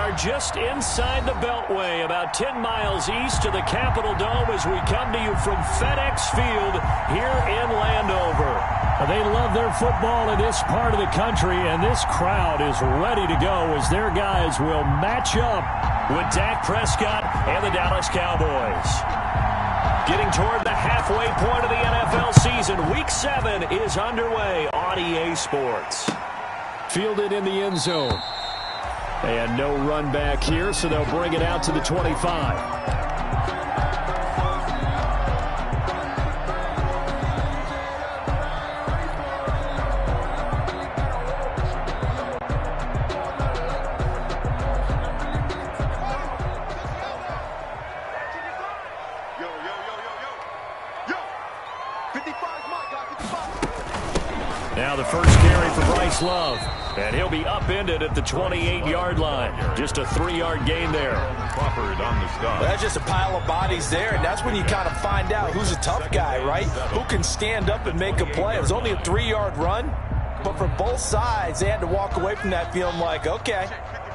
are just inside the Beltway, about 10 miles east of the Capitol Dome as we come to you from FedEx Field here in Landover. They love their football in this part of the country, and this crowd is ready to go as their guys will match up with Dak Prescott and the Dallas Cowboys. Getting toward the halfway point of the NFL season, Week 7 is underway on EA Sports. Fielded in the end zone. And no run back here, so they'll bring it out to the 25. Now the first carry for Bryce Love. And he'll be upended at the 28-yard line. Just a 3-yard gain there. Crawford on the stop. That's just a pile of bodies there, and that's when you kind of find out who's a tough guy, right? Who can stand up and make a play. It was only a 3-yard run, but for both sides, they had to walk away from that feeling like, okay,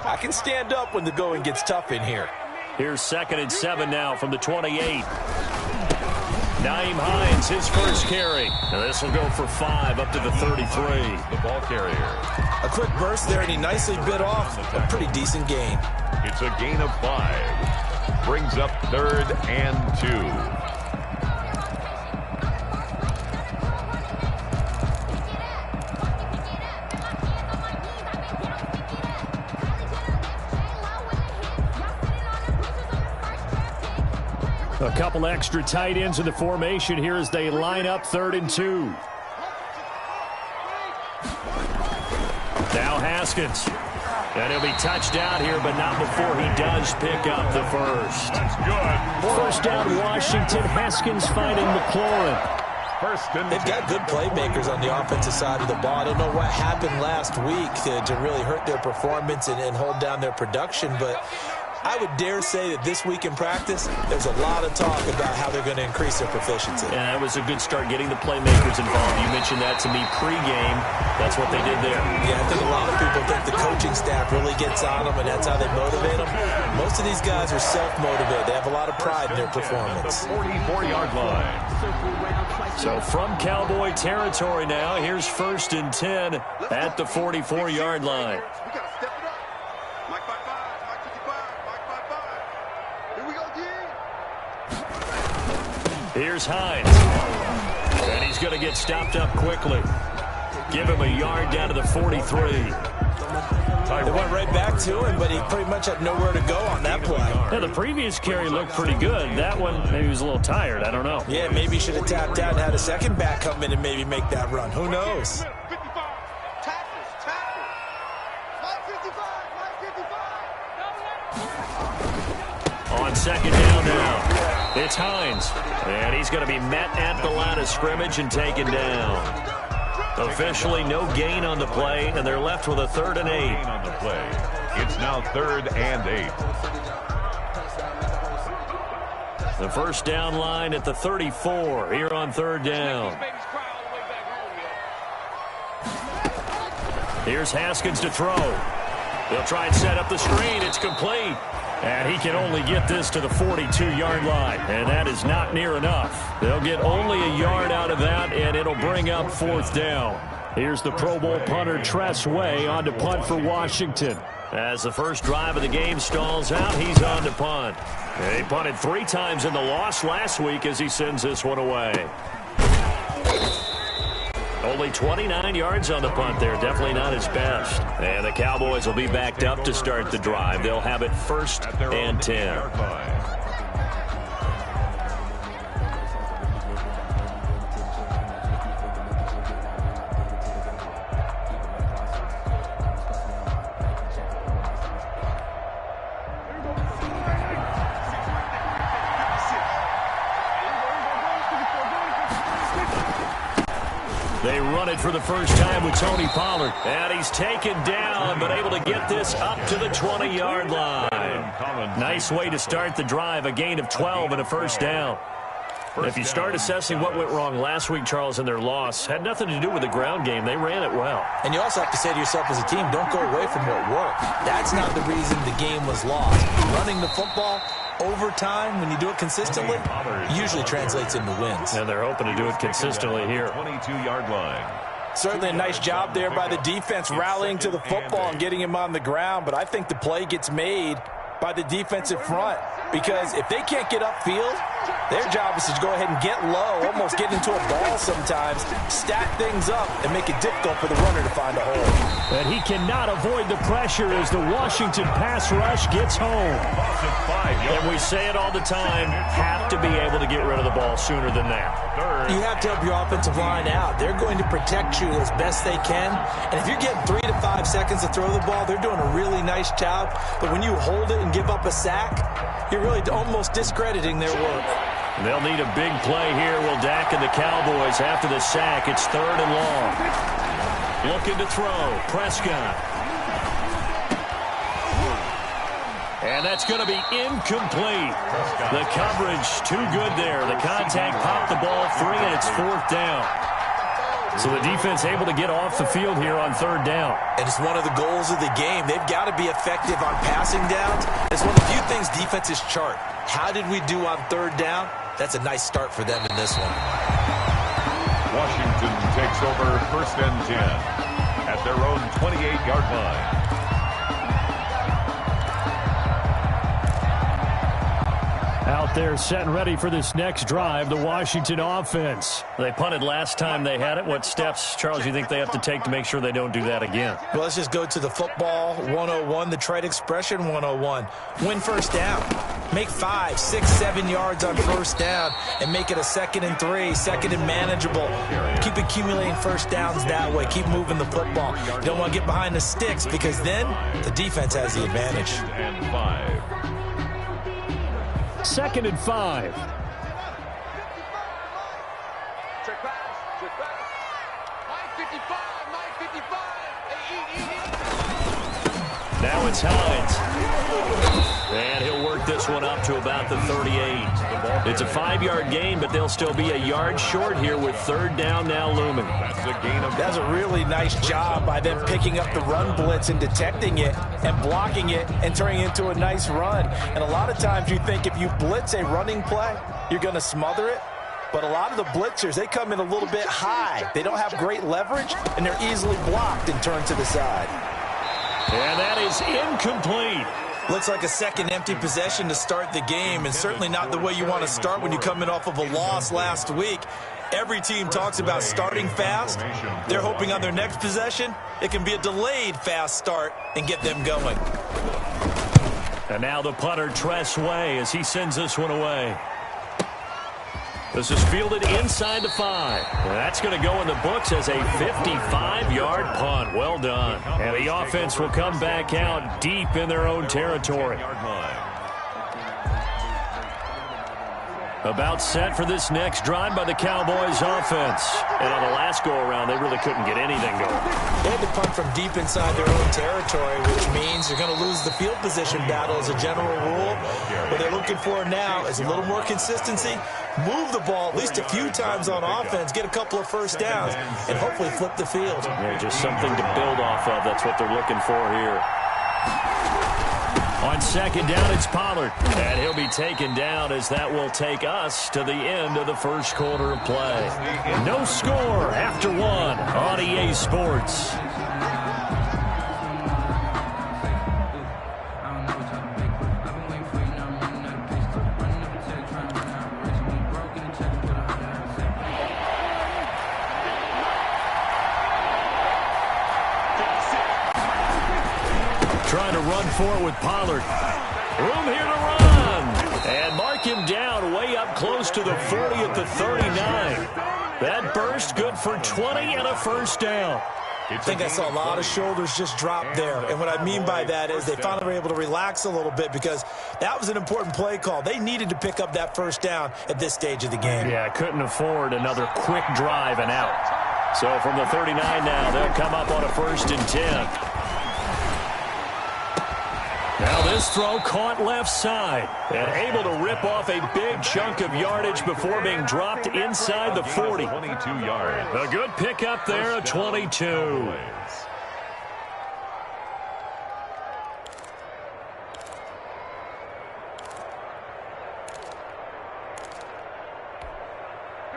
I can stand up when the going gets tough in here. Here's 2nd and 7 now from the 28. Naeem Hines, his first carry. Now this will go for 5 up to the 33. The ball carrier. A quick burst there, and he nicely bit off a pretty decent gain. It's a gain of 5. Brings up 3rd and 2. A couple extra tight ends in the formation here as they line up 3rd and 2. Now Haskins. And he'll be touched out here, but not before he does pick up the first. That's good. First down, Washington. Haskins finding McLaurin. They've got good playmakers on the offensive side of the ball. I don't know what happened last week to really hurt their performance and hold down their production, but I would dare say that this week in practice, there's a lot of talk about how they're going to increase their proficiency. Yeah, that was a good start getting the playmakers involved. You mentioned that to me pregame. That's what they did there. Yeah, I think a lot of people think the coaching staff really gets on them, and that's how they motivate them. Most of these guys are self-motivated. They have a lot of pride in their performance. 44-yard line. So from Cowboy territory now, here's 1st and 10 at the 44-yard line. Here's Hines. And he's going to get stopped up quickly. Give him a yard down to the 43. They went right back to him, but he pretty much had nowhere to go on that play. Yeah, the previous carry looked pretty good. That one, maybe he was a little tired. I don't know. Yeah, maybe he should have tapped out and had a second back come in and maybe make that run. Who knows? On 2nd down now. It's Hines, and he's going to be met at the line of scrimmage and taken down. Officially no gain on the play, and they're left with a 3rd and 8. On the play. It's now 3rd and 8. The first down line at the 34 here on 3rd down. Here's Haskins to throw. They'll try and set up the screen. It's complete. And he can only get this to the 42-yard line, and that is not near enough. They'll get only a yard out of that, and it'll bring up 4th down. Here's the Pro Bowl punter Tress Way on to punt for Washington. As the first drive of the game stalls out, he's on to punt. And he punted 3 times in the loss last week as he sends this one away. Only 29 yards on the punt there. Definitely not his best. And the Cowboys will be backed up to start the drive. They'll have it 1st and 10. They run it for the first time with Tony Pollard. And he's taken down, but able to get this up to the 20-yard line. Nice way to start the drive. A gain of 12 and a first down. If you start assessing what went wrong last week, Charles, in their loss, had nothing to do with the ground game. They ran it well. And you also have to say to yourself as a team, don't go away from what worked. That's not the reason the game was lost. Running the football over time, when you do it consistently, usually translates into wins. And they're hoping to do it consistently here. 22-yard line. Certainly a nice job there by the defense rallying to the football and getting him on the ground, but I think the play gets made by the defensive front, because if they can't get upfield, their job is to go ahead and get low, almost get into a ball sometimes, stack things up, and make it difficult for the runner to find a hole. And he cannot avoid the pressure as the Washington pass rush gets home. And we say it all the time, have to be able to get rid of the ball sooner than that. You have to help your offensive line out. They're going to protect you as best they can. And if you're getting 3 to 5 seconds to throw the ball, they're doing a really nice job. But when you hold it and give up a sack, you're really almost discrediting their work. They'll need a big play here. Will Dak and the Cowboys after the sack. It's 3rd and long. Looking to throw. Prescott. And that's going to be incomplete. The coverage too good there. The contact popped the ball free, and it's 4th down. So the defense able to get off the field here on 3rd down. And it's one of the goals of the game. They've got to be effective on passing downs. It's one of the few things defenses chart. How did we do on 3rd down? That's a nice start for them in this one. Washington takes over 1st and 10 at their own 28-yard line. Out there set and ready for this next drive, the Washington offense. They punted last time they had it. What steps, Charles, you think they have to take to make sure they don't do that again? Well, let's just go to the football 101, the trade expression 101. Win 1st down. Make 5, 6, 7 yards on 1st down and make it a 2nd and 3, 2nd and manageable. Keep accumulating 1st downs that way. Keep moving the football. You don't want to get behind the sticks because then the defense has the advantage. 2nd and 5. Now it's Hines. And he'll work this one up to about the 38. It's a 5-yard gain, but they'll still be a yard short here with 3rd down now looming. That's a really nice job by them picking up the run blitz and detecting it and blocking it and turning it into a nice run. And a lot of times you think if you blitz a running play, you're going to smother it. But a lot of the blitzers, they come in a little bit high. They don't have great leverage, and they're easily blocked and turned to the side. And that is incomplete. Looks like a second empty possession to start the game, and certainly not the way you want to start when you're coming off of a loss last week. Every team talks about starting fast. They're hoping on their next possession, it can be a delayed fast start and get them going. And now the punter, Tress Way, as he sends this one away. This is fielded inside the 5. And that's going to go in the books as a 55-yard punt. Well done. And the offense will come back out deep in their own territory. About set for this next drive by the Cowboys offense. And on the last go-around, they really couldn't get anything going. They had to punt from deep inside their own territory, which means they're going to lose the field position battle as a general rule. What they're looking for now is a little more consistency, move the ball at least a few times on offense, get a couple of 1st downs, and hopefully flip the field. Yeah, just something to build off of. That's what they're looking for here. On 2nd down, it's Pollard. And he'll be taken down as that will take us to the end of the 1st quarter of play. No score after 1 on EA Sports. Trying to run for it with Pollard. Room here to run. And mark him down way up close to the 40 at the 39. That burst good for 20 and a 1st down. I think I saw a lot of shoulders just drop there. And what I mean by that is they finally were able to relax a little bit because that was an important play call. They needed to pick up that 1st down at this stage of the game. Yeah, couldn't afford another quick drive and out. So from the 39 now, they'll come up on a 1st and 10. Now This throw caught left side and able to rip off a big chunk of yardage before being dropped inside the 40. 22 yards. A good pickup there, a 22.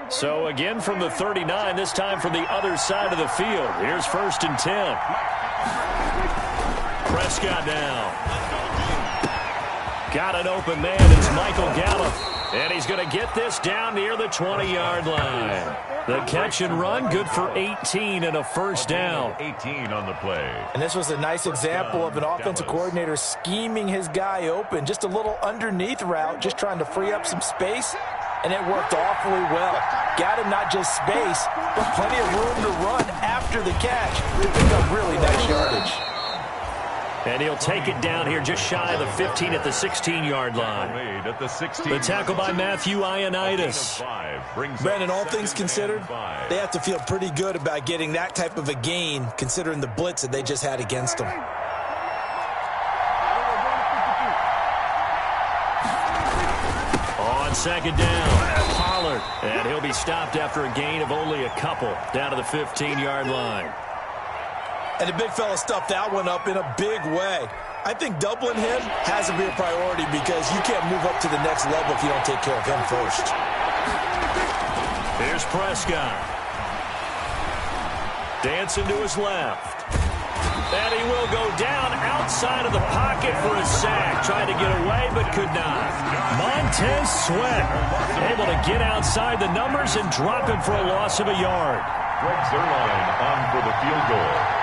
So again from the 39, this time from the other side of the field. Here's 1st and 10. Prescott now. Got an open man. It's Michael Gallup. And he's going to get this down near the 20-yard line. The catch and run, good for 18 and a first down. 18 on the play. And this was a nice example of an offensive coordinator scheming his guy open. Just a little underneath route, just trying to free up some space. And it worked awfully well. Got him not just space, but plenty of room to run after the catch to pick up really nice yardage. And he'll take it down here just shy of the 15 at the 16-yard line. The tackle by Matthew Ioannidis. Brandon, all things considered, they have to feel pretty good about getting that type of a gain, considering the blitz that they just had against them. On 2nd down, Pollard. And he'll be stopped after a gain of only a couple down to the 15-yard line. And the big fella stuffed that one up in a big way. I think doubling him has to be a priority because you can't move up to the next level if you don't take care of him first. Here's Prescott. Dancing to his left. And he will go down outside of the pocket for a sack. Tried to get away but could not. Montez Sweat able to get outside the numbers and drop him for a loss of a yard. Greg Zuerlein on for the field goal.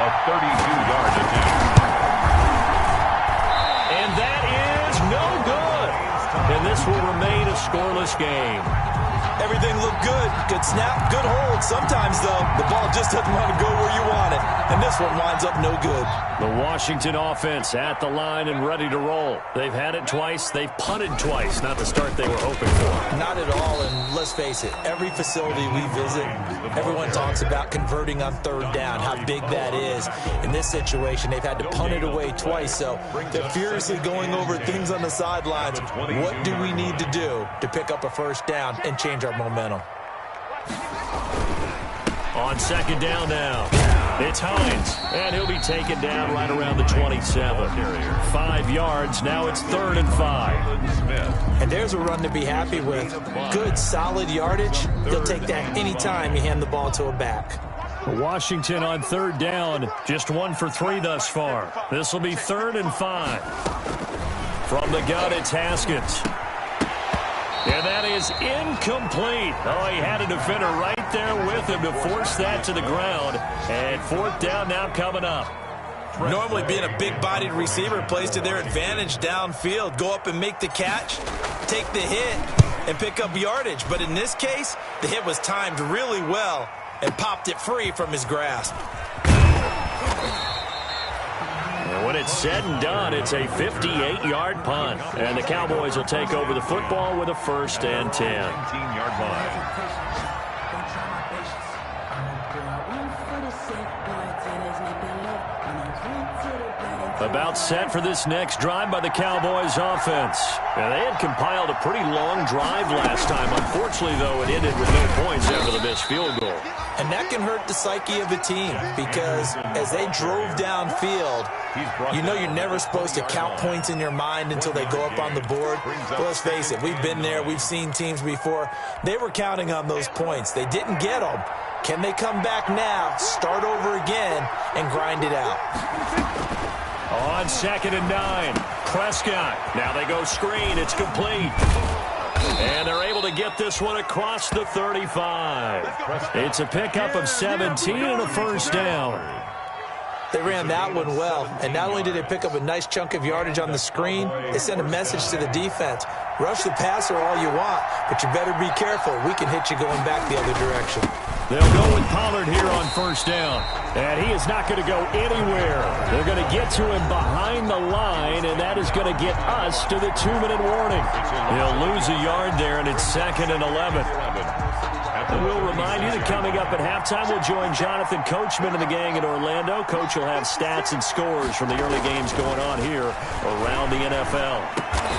A 32-yard attempt. And that is no good. And this will remain a scoreless game. Everything looked good. Good snap, good hold. Sometimes, though, the ball just doesn't want to go where you want it. And this one winds up no good. The Washington offense at the line and ready to roll. They've had it twice. They've punted twice. Not the start they were hoping for. Not at all. And let's face it, every facility we visit, everyone talks about converting on 3rd down, how big that is. In this situation, they've had to punt it away twice. So they're furiously going over things on the sidelines. What do we need to do to pick up a 1st down and change our momentum? On 2nd down now, it's Hines, and he'll be taken down right around the 27. 5 yards, now it's 3rd and 5. And there's a run to be happy with. Good, solid yardage. He'll take that anytime you hand the ball to a back. Washington on 3rd down, just 1 for 3 thus far. This will be 3rd and 5. From the gun, it's Haskins. And that is incomplete. Oh, he had a defender right there with him to force that to the ground. And 4th down now coming up. Normally being a big-bodied receiver plays to their advantage downfield. Go up and make the catch, take the hit, and pick up yardage. But in this case, the hit was timed really well and popped it free from his grasp. And when it's said and done, it's a 58-yard punt. And the Cowboys will take over the football with a 1st and 10. 19-yard line. About set for this next drive by the Cowboys offense. And they had compiled a pretty long drive last time. Unfortunately, though, it ended with no points after the missed field goal. And that can hurt the psyche of a team because as they drove downfield, you know you're never supposed to count points in your mind until they go up on the board. But let's face it, we've been there. We've seen teams before. They were counting on those points. They didn't get them. Can they come back now, start over again, and grind it out? On 2nd and 9, Prescott. Now they go screen. It's complete. And they're able to get this one across the 35. It's a pickup of 17 and a 1st down. They ran that one well, and not only did they pick up a nice chunk of yardage on the screen, they sent a message to the defense. Rush the passer all you want, but you better be careful. We can hit you going back the other direction. They'll go with Pollard here on 1st down. And he is not going to go anywhere. They're going to get to him behind the line, and that is going to get us to the 2-minute warning. He'll lose a yard there, and it's 2nd and 11. And we'll remind you that coming up at halftime, we'll join Jonathan Coachman and the gang in Orlando. Coach will have stats and scores from the early games going on here around the NFL.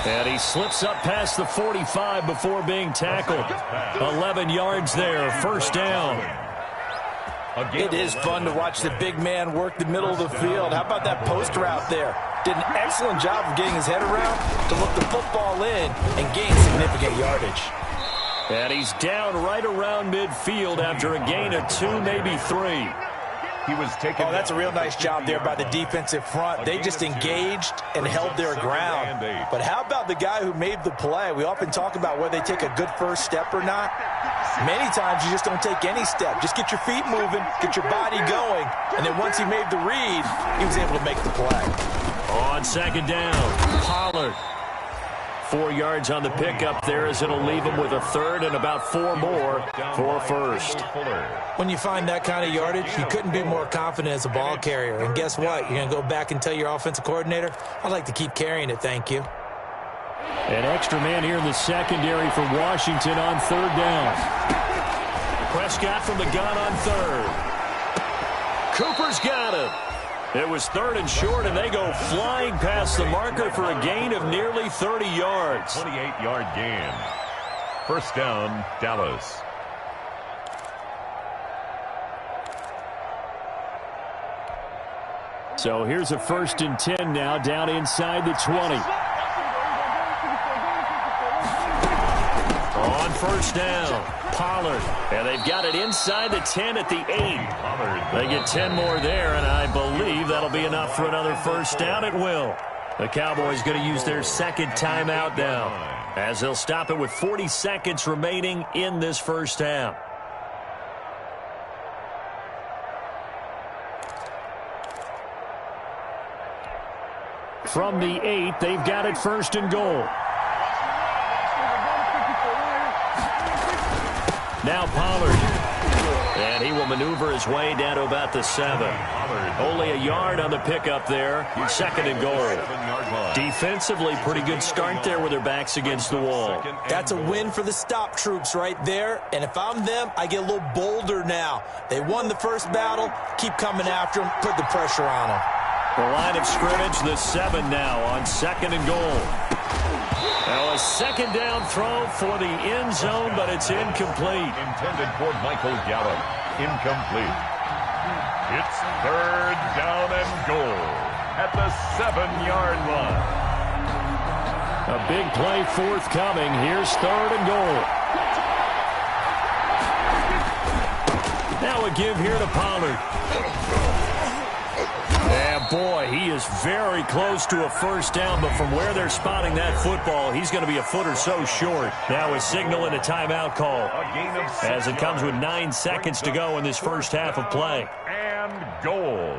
And he slips up past the 45 before being tackled. 11 yards there, first down. It is fun to watch the big man work the middle of the field. How about that post route there? Did an excellent job of getting his head around to look the football in and gain significant yardage. And he's down right around midfield after a gain of 2, maybe 3. He was taken. Oh, that's a real nice job there by the defensive front. They just engaged and held their ground. But how about the guy who made the play? We often talk about whether they take a good first step or not. Many times you just don't take any step. Just get your feet moving, get your body going, and then once he made the read, he was able to make the play. On second down, Pollard. 4 yards on the pickup there as it'll leave him with a third and about 4 more for first. When you find that kind of yardage, you couldn't be more confident as a ball carrier. And guess what? You're going to go back and tell your offensive coordinator, I'd like to keep carrying it, thank you. An extra man here in the secondary for Washington on third down. Prescott from the gun on third. Cooper's got it. It was third and short, and they go flying past the marker for a gain of nearly 30 yards. 28-yard gain. First down, Dallas. So here's a 1st and 10 now, down inside the 20. On first down, Pollard. And they've got it inside the 10 at the 8. They get 10 more there, and I believe that'll be enough for another first down. It will. The Cowboys going to use their second timeout now, as they'll stop it with 40 seconds remaining in this first half. From the 8, they've got it 1st and goal. Now Pollard. And he will maneuver his way down to about the 7. Only a yard on the pickup there. 2nd and goal. Defensively, pretty good start there with their backs against the wall. That's a win for the stop troops right there. And if I'm them, I get a little bolder now. They won the first battle. Keep coming after them. Put the pressure on them. The line of scrimmage, the 7 now on 2nd and goal. Now a second down throw for the end zone, but it's incomplete. Intended for Michael Gallup. Incomplete. It's third down and goal at the 7-yard line. A big play forthcoming. Here's 3rd and goal. Now a give here to Pollard. And boy, he is very close to a first down, but from where they're spotting that football, he's going to be a foot or so short. Now a signal and a timeout call as it comes with 9 seconds to go in this first half of play. And goal.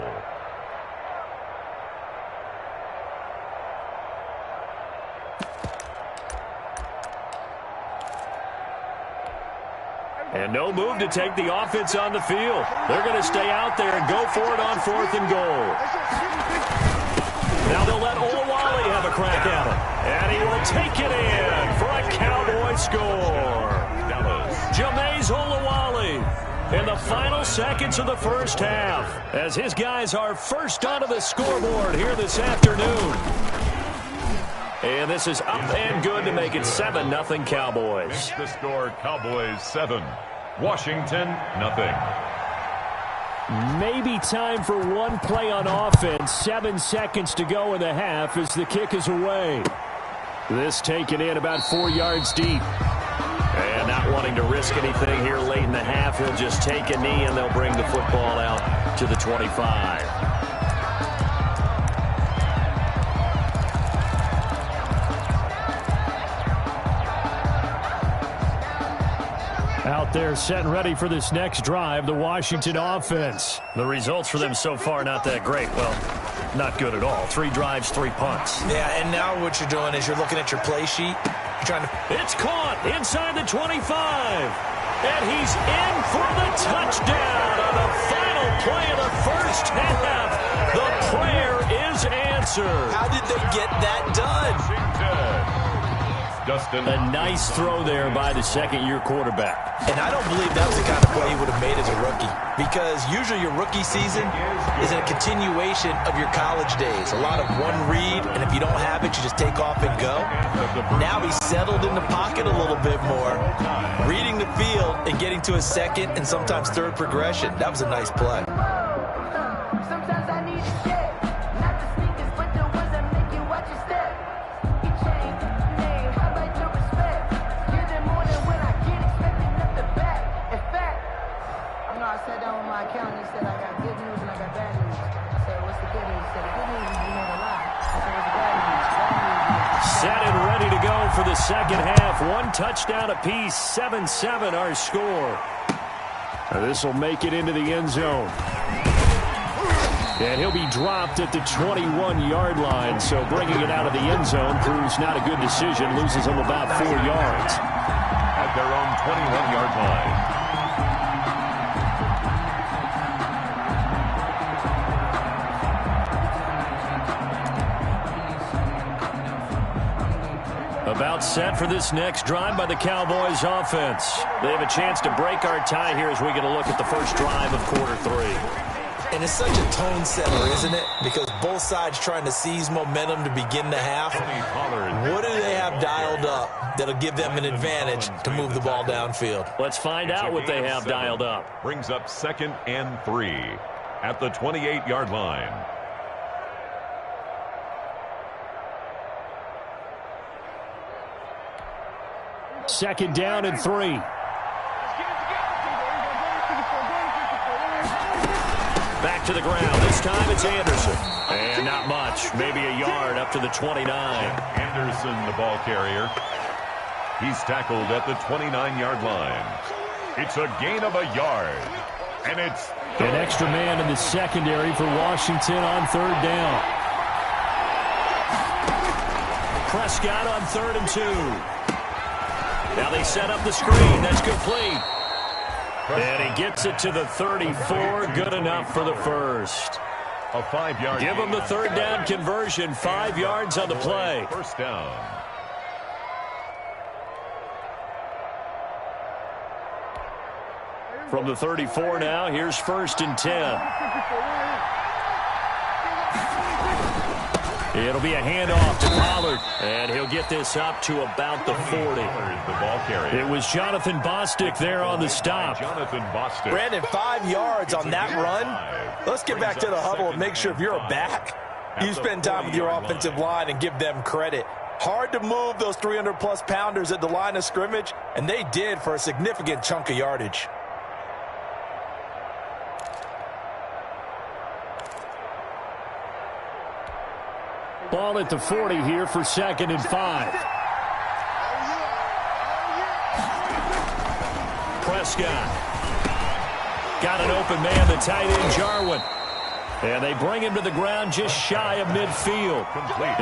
And no move to take the offense on the field. They're going to stay out there and go for it on 4th and goal. Now they'll let Olawale have a crack at it. And he will take it in for a Cowboy score. Jameis Olawale in the final seconds of the first half, as his guys are first onto the scoreboard here this afternoon. And this is up and good to make it 7-0 Cowboys. The score, Cowboys 7, Washington 0. Maybe time for one play on offense. 7 seconds to go in the half as the kick is away. This taken in about 4 yards deep. And not wanting to risk anything here late in the half, he'll just take a knee and they'll bring the football out to the 25. Out there set and ready for this next drive, the Washington offense. The results for them so far not that great. Well, not good at all. 3 drives, 3 punts. Yeah, and now what you're doing is you're looking at your play sheet. You're trying to... It's caught inside the 25. And he's in for the touchdown on the final play of the first half. The prayer is answered. How did they get that done? Dustin. A nice throw there by the second-year quarterback. And I don't believe that was the kind of play he would have made as a rookie, because usually your rookie season is a continuation of your college days. A lot of one read, and if you don't have it, you just take off and go. Now he's settled in the pocket a little bit more, reading the field and getting to a second and sometimes third progression. That was a nice play. Set and ready to go for the second half. One touchdown apiece, 7-7 our score. This will make it into the end zone. And he'll be dropped at the 21-yard line, so bringing it out of the end zone proves not a good decision. Loses him about 4 yards. At their own 21-yard line. About set for this next drive by the Cowboys offense. They have a chance to break our tie here as we get a look at the first drive of quarter 3. And it's such a tone setter, isn't it? Because both sides trying to seize momentum to begin the half. What do they have dialed up that'll give them an advantage to move the ball downfield? Let's find out what they have dialed up. Brings up 2nd and 3 at the 28-yard line. Second down and 3. Back to the ground. This time it's Anderson. And not much. Maybe a yard up to the 29. Anderson, the ball carrier. He's tackled at the 29-yard line. It's a gain of a yard. And it's an extra man in the secondary for Washington on 3rd down. Prescott on 3rd and 2. Now they set up the screen. That's complete. And he gets it to the 34. Good enough for the first. A 5-yard. Give him the 3rd down conversion. 5 yards on the play. First down. From the 34 now, here's 1st and 10. It'll be a handoff to Pollard, and he'll get this up to about the 40. The ball carrier. It was Jonathan Bostic there on the stop. Jonathan Bostic. Brandon, 5 yards on that run. Let's get back to the huddle and make sure if you're a back, you spend time with your offensive line and give them credit. Hard to move those 300-plus pounders at the line of scrimmage, and they did for a significant chunk of yardage. Ball at the 40 here for 2nd and 5. Prescott. Got an open man, the tight end, Jarwin. And they bring him to the ground just shy of midfield.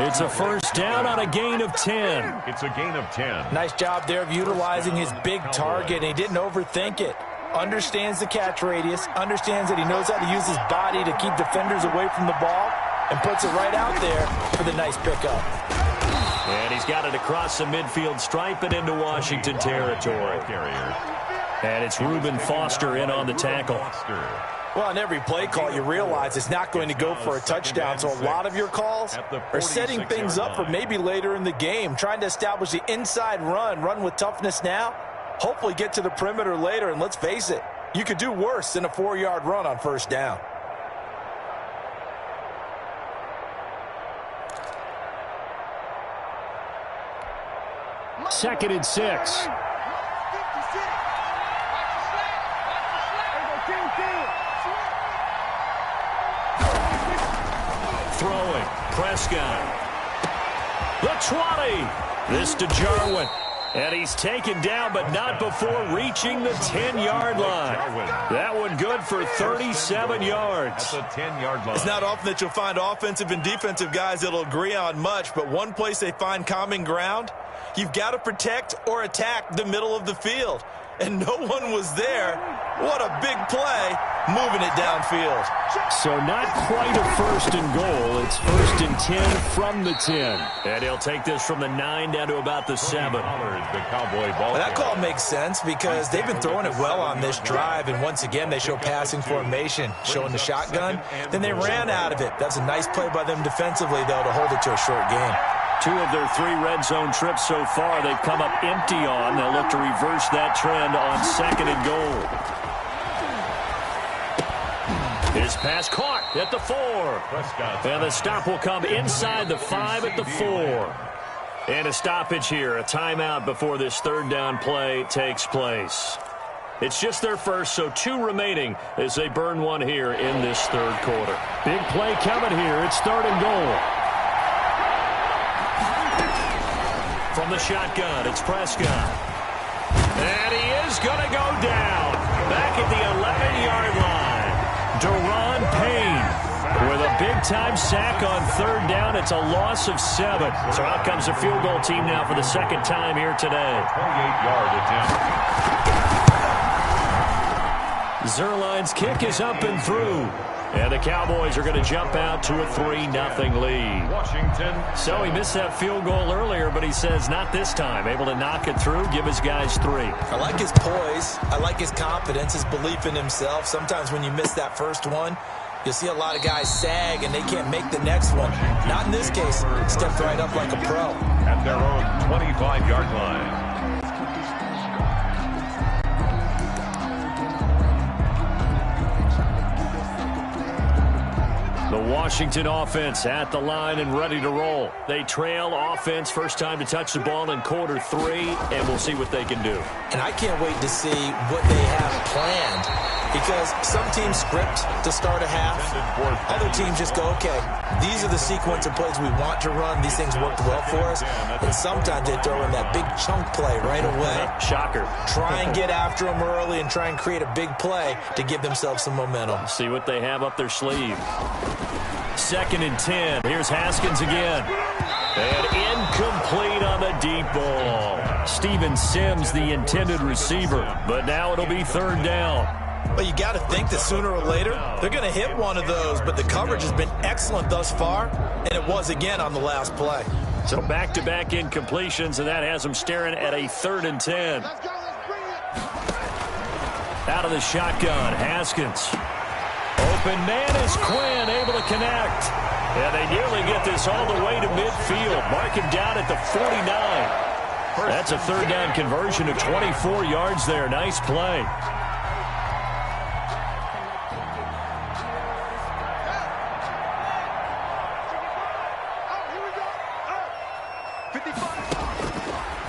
It's a first down on a gain of 10. It's a gain of 10. Nice job there of utilizing his big target. He didn't overthink it. Understands the catch radius. Understands that he knows how to use his body to keep defenders away from the ball. And puts it right out there for the nice pickup. And he's got it across the midfield stripe and into Washington territory. And it's Reuben Foster in on the tackle. Well, on every play call, you realize it's not going to go for a touchdown. So a lot of your calls are setting things up for maybe later in the game, trying to establish the inside run with toughness now, hopefully get to the perimeter later. And let's face it, you could do worse than a 4-yard run on first down. Second and 6. Throwing. Prescott. The 20. This to Jarwin. And he's taken down, but not before reaching the 10-yard line. That one good for 37 yards. That's a 10-yard line. It's not often that you'll find offensive and defensive guys that'll agree on much, but one place they find common ground, you've got to protect or attack the middle of the field. And no one was there. What a big play moving it downfield. So not quite a first and goal. It's first and 10 from the 10. And he'll take this from the 9 down to about the 7. That call makes sense because they've been throwing it well on this drive, and once again they show passing formation, showing the shotgun. Then they ran out of it. That's a nice play by them defensively, though, to hold it to a short game. 2 of their 3 red zone trips so far they've come up empty on. They'll look to reverse that trend on second and goal. His pass caught at the 4. And the stop will come inside the 5 at the 4. And a stoppage here, a timeout before this third down play takes place. It's just their first, so 2 remaining as they burn one here in this third quarter. Big play coming here. It's third and goal. From the shotgun, it's Prescott. And he is going to go down. Back at the 11-yard line. Deron Payne with a big-time sack on third down. It's a loss of 7. So out comes the field goal team now for the second time here today. 28-yard attempt. Zerline's kick is up and through. And the Cowboys are going to jump out to a 3-0 lead. Washington. So he missed that field goal earlier, but he says not this time. Able to knock it through, give his guys 3. I like his poise. I like his confidence, his belief in himself. Sometimes when you miss that first one, you'll see a lot of guys sag and they can't make the next one. Not in this case. Stepped right up like a pro. At their own 25-yard line. The Washington offense at the line and ready to roll. They trail offense, first time to touch the ball in quarter 3, and we'll see what they can do. And I can't wait to see what they have planned, because some teams script to start a half. Other teams just go, okay, these are the sequence of plays we want to run. These things worked well for us. And sometimes they throw in that big chunk play right away. Shocker. Try and get after them early and try and create a big play to give themselves some momentum. See what they have up their sleeve. Second and 10. Here's Haskins again. And incomplete on the deep ball. Steven Sims, the intended receiver. But now it'll be third down. Well, you got to think that sooner or later they're going to hit one of those, but the coverage has been excellent thus far, and it was again on the last play. So back-to-back incompletions, and that has them staring at a 3rd and 10. Out of the shotgun, Haskins. Open man is Quinn, able to connect. And they nearly get this all the way to midfield. Mark him down at the 49. That's a third down conversion of 24 yards there. Nice play.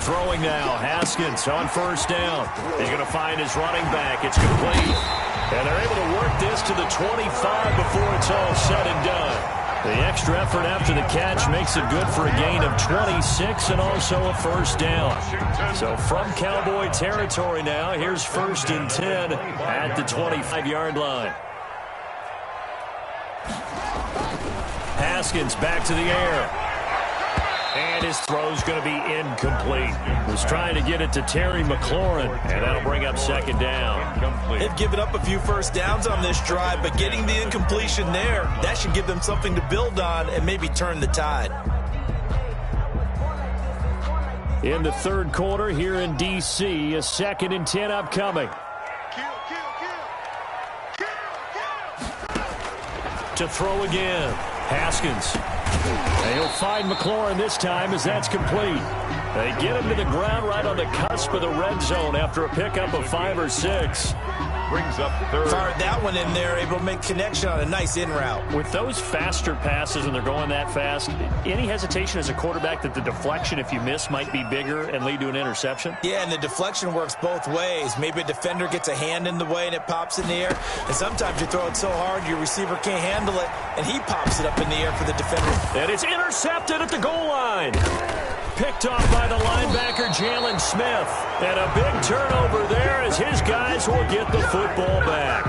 Throwing now, Haskins on first down. He's going to find his running back. It's complete. And they're able to work this to the 25 before it's all said and done. The extra effort after the catch makes it good for a gain of 26 and also a first down. So from Cowboy territory now, here's 1st and 10 at the 25-yard line. Haskins back to the air. And his throw's going to be incomplete. Was trying to get it to Terry McLaurin, and that'll bring up second down. They've given up a few first downs on this drive, but getting the incompletion there, that should give them something to build on and maybe turn the tide. In the third quarter here in D.C., a 2nd and 10 upcoming. To throw again, Haskins. And he'll find McLaurin this time as that's complete. They get him to the ground right on the cusp of the red zone after a pickup of 5 or 6. Brings up third. Fired that one in there, able to make connection on a nice in route. With those faster passes when they're going that fast, any hesitation as a quarterback that the deflection, if you miss, might be bigger and lead to an interception? Yeah, and the deflection works both ways. Maybe a defender gets a hand in the way and it pops in the air. And sometimes you throw it so hard your receiver can't handle it, and he pops it up in the air for the defender. And it's intercepted at the goal line. Picked off by the linebacker, Jalen Smith. And a big turnover there as his guys will get the football back.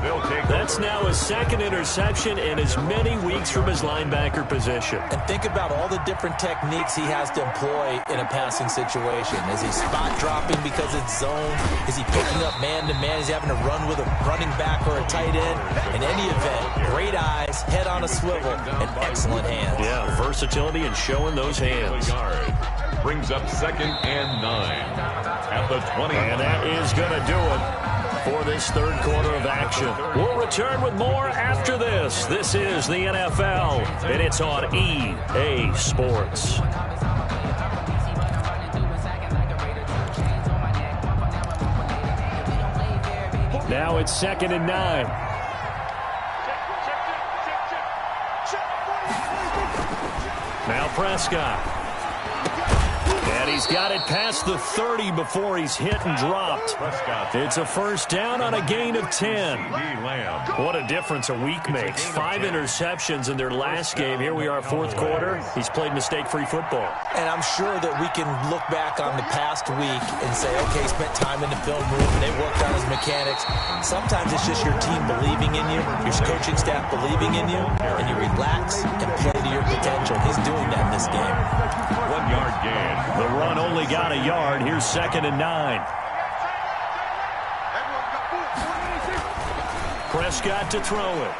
They'll take That's now his second interception in as many weeks from his linebacker position. And think about all the different techniques he has to employ in a passing situation. Is he spot dropping because it's zone? Is he picking up man-to-man? Is he having to run with a running back or a tight end? In any event, great eyes, head on a swivel, and excellent hands. Yeah, versatility and showing those hands. Brings up 2nd and 9 at the 20. And that is going to do it for this third quarter of action. We'll return with more after this. This is the NFL, and it's on EA Sports. Now it's 2nd and 9. Now Prescott. And he's got it past the 30 before he's hit and dropped. It's a first down on a gain of 10. What a difference a week makes. 5 interceptions in their last game. Here we are, fourth quarter. He's played mistake-free football. And I'm sure that we can look back on the past week and say, okay, he spent time in the film room, and they worked on his mechanics. Sometimes it's just your team believing in you, your coaching staff believing in you, and you relax and play to your potential. He's doing that in this game. 1 yard gain. The run only got a yard. Here's 2nd and 9. Prescott to throw it.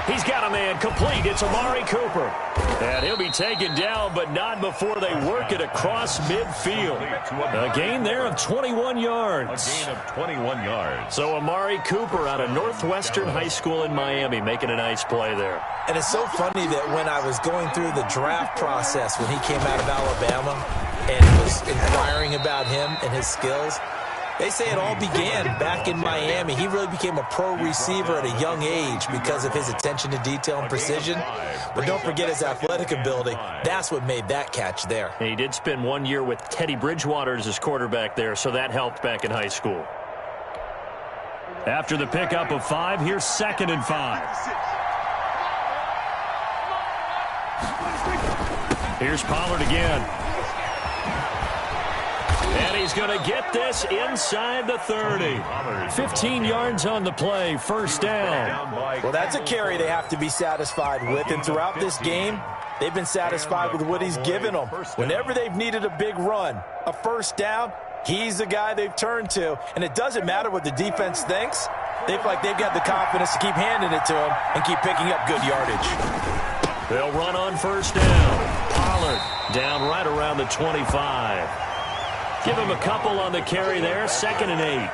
He's got a man complete. It's Amari Cooper. And he'll be taken down, but not before they work it across midfield. A gain there of 21 yards. A gain of 21 yards. So Amari Cooper out of Northwestern High School in Miami making a nice play there. And it's so funny that when I was going through the draft process when he came out of Alabama and was inquiring about him and his skills, they say it all began back in Miami. He really became a pro receiver at a young age because of his attention to detail and precision. But don't forget his athletic ability. That's what made that catch there. And he did spend 1 year with Teddy Bridgewater as his quarterback there, so that helped back in high school. After the pickup of 5, here's 2nd and 5. Here's Pollard again. And he's going to get this inside the 30. 15 yards on the play, first down. Well, that's a carry they have to be satisfied with. And throughout this game, they've been satisfied with what he's given them. Whenever they've needed a big run, a first down, he's the guy they've turned to. And it doesn't matter what the defense thinks. They feel like they've got the confidence to keep handing it to him and keep picking up good yardage. They'll run on first down. Pollard down right around the 25. Give him a couple on the carry there. 2nd and 8.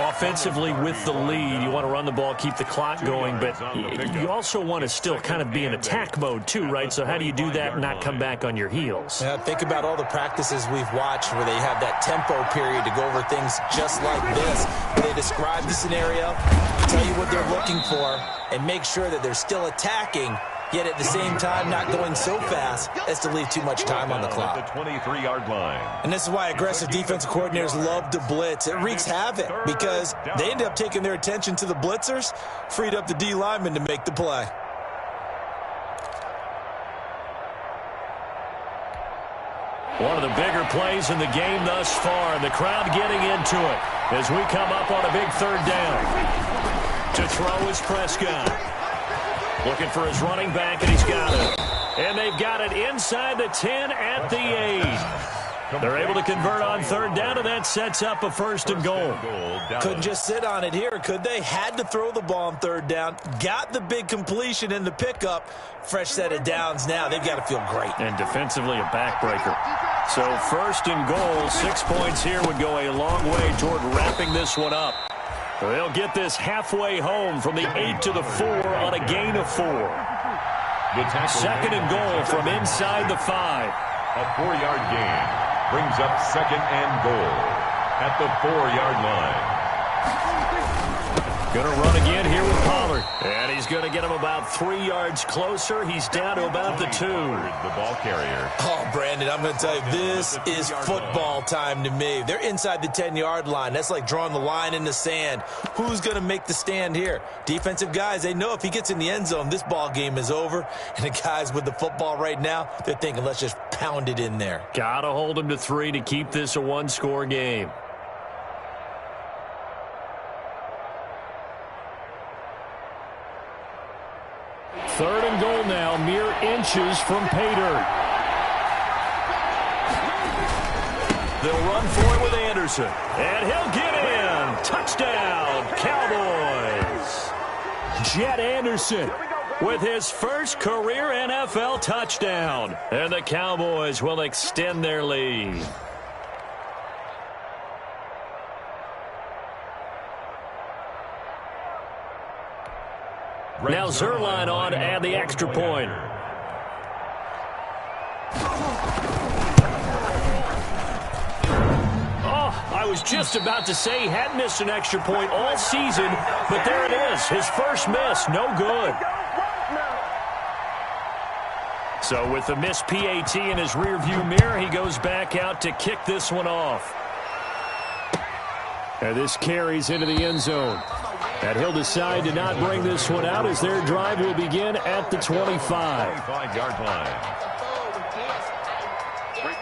Offensively with the lead, you want to run the ball, keep the clock going, but you also want to still kind of be in attack mode too, right? So how do you do that and not come back on your heels? Yeah, think about all the practices we've watched where they have that tempo period to go over things just like this. They describe the scenario, tell you what they're looking for, and make sure that they're still attacking, yet at the same time not going so fast as to leave too much time on the clock. The 23-yard line. And this is why aggressive defensive coordinators love to blitz. It wreaks havoc because they end up taking their attention to the blitzers, freed up the D lineman to make the play. One of the bigger plays in the game thus far, and the crowd getting into it as we come up on a big third down. To throw is Prescott. Looking for his running back, and he's got it. And they've got it inside the 10 at the 8. They're able to convert on third down, and that sets up a first and goal. Couldn't just sit on it here, could they? Had to throw the ball on third down. Got the big completion in the pickup. Fresh set of downs now. They've got to feel great. And defensively a backbreaker. So first and goal, 6 points here would go a long way toward wrapping this one up. They'll get this halfway home from the 8 to the 4 on a gain of 4. Second and goal from inside the 5. A 4-yard gain brings up 2nd and goal at the 4-yard line. Going to run again here with Pollard. And he's going to get him about 3 yards closer. He's down to about the 2. The ball carrier. Oh, Brandon, I'm going to tell you, this is football time to me. They're inside the 10-yard line. That's like drawing the line in the sand. Who's going to make the stand here? Defensive guys, they know if he gets in the end zone, this ball game is over. And the guys with the football right now, they're thinking, let's just pound it in there. Got to hold him to 3 to keep this a one-score game. inches from pay dirt. They'll run for it with Anderson. And he'll get in. Touchdown, Cowboys. Jet Anderson with his first career NFL touchdown. And the Cowboys will extend their lead. Now Zerline on to add the extra point. Oh, I was just about to say he hadn't missed an extra point all season, but there it is. His first miss, no good. So with the missed PAT in his rearview mirror, he goes back out to kick this one off. And this carries into the end zone. And he'll decide to not bring this one out as their drive will begin at the 25. 25-yard line.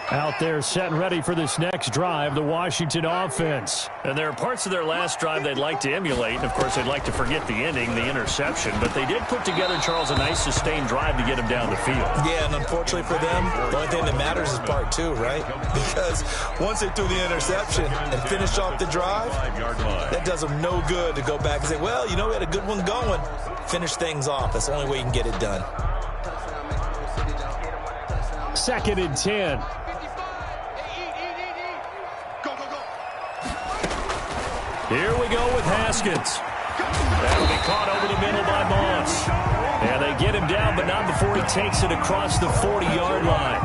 Out there set and ready for this next drive, the Washington offense. And there are parts of their last drive they'd like to emulate. Of course, they'd like to forget the ending, the interception. But they did put together, Charles, a nice sustained drive to get him down the field. Yeah, and unfortunately for them, the only thing that matters is part two, right? Because once they threw the interception and finished off the drive, that does them no good to go back and say, well, you know, we had a good one going. Finish things off. That's the only way you can get it done. 2nd and 10. Here we go with Haskins. That'll be caught over the middle by Moss. And they get him down, but not before he takes it across the 40-yard line.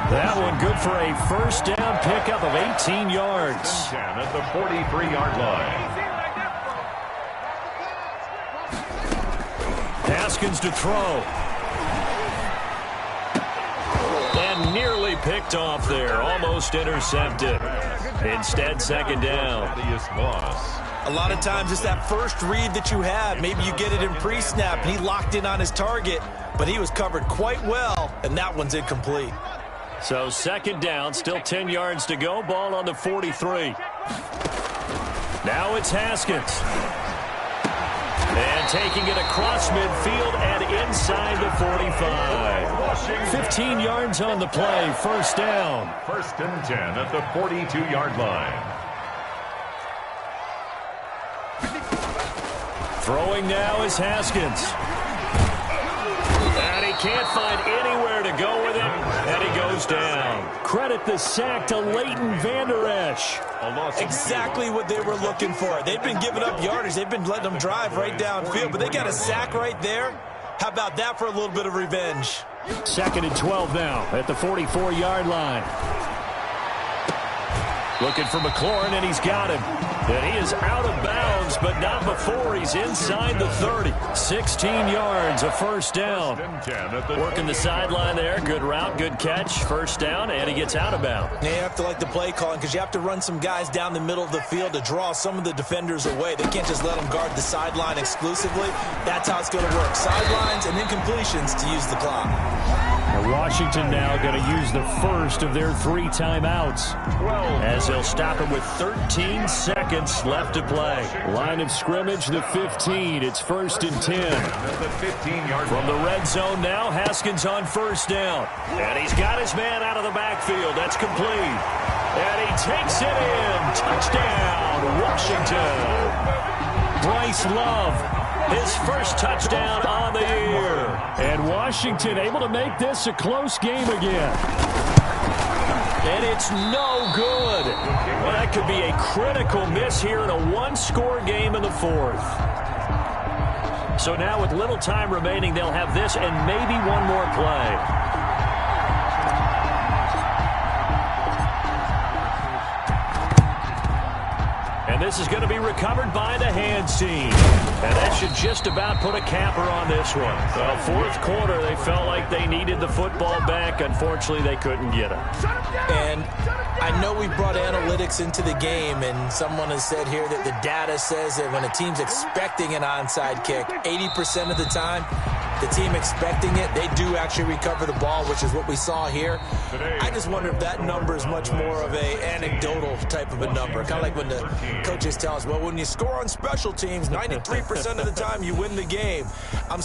That one good for a first down pickup of 18 yards. 10 at the 43-yard line. Haskins to throw. And nearly picked off there. Almost intercepted. Instead, 2nd down. A lot of times it's that first read that you have. Maybe you get it in pre-snap, and he locked in on his target, but he was covered quite well, and that one's incomplete. So 2nd down, still 10 yards to go. Ball on the 43. Now it's Haskins. And taking it across midfield and inside the 45. 15 yards on the play, first down. 1st and 10 at the 42-yard line. Throwing now is Haskins. And he can't find anywhere to go with it, and he goes down. Credit the sack to Leighton Vander Esch. Exactly what they were looking for. They've been giving up yardage. They've been letting them drive right downfield, but they got a sack right there. How about that for a little bit of revenge? 2nd and 12 now at the 44-yard line. Looking for McLaurin, and he's got him. And he is out of bounds, but not before he's inside the 30. 16 yards, a first down. Working the sideline there. Good route, good catch. First down, and he gets out of bounds. You have to like the play calling because you have to run some guys down the middle of the field to draw some of the defenders away. They can't just let them guard the sideline exclusively. That's how it's going to work. Sidelines and incompletions to use the clock. And Washington now going to use the first of their 3 timeouts as they'll stop it with 13 seconds left to play. Line of scrimmage, the 15. It's 1st and 10. From the red zone now, Haskins on first down. And he's got his man out of the backfield. That's complete. And he takes it in. Touchdown, Washington. Bryce Love. His first touchdown on the year. And Washington able to make this a close game again. And it's no good. Well, that could be a critical miss here in a one-score game in the 4th. So now with little time remaining, they'll have this and maybe one more play. And this is going to be recovered by the hands team. And that should just about put a capper on this one. Well, 4th quarter, they felt like they needed the football back. Unfortunately, they couldn't get it. And I know we brought analytics into the game, and someone has said here that the data says that when a team's expecting an onside kick, 80% of the time, the team expecting it, they do actually recover the ball, which is what we saw here. I just wonder if that number is much more of a anecdotal type of a number. Kind of like when the coaches tell us, well, when you score on special teams, 93% of the time you win the game. I'm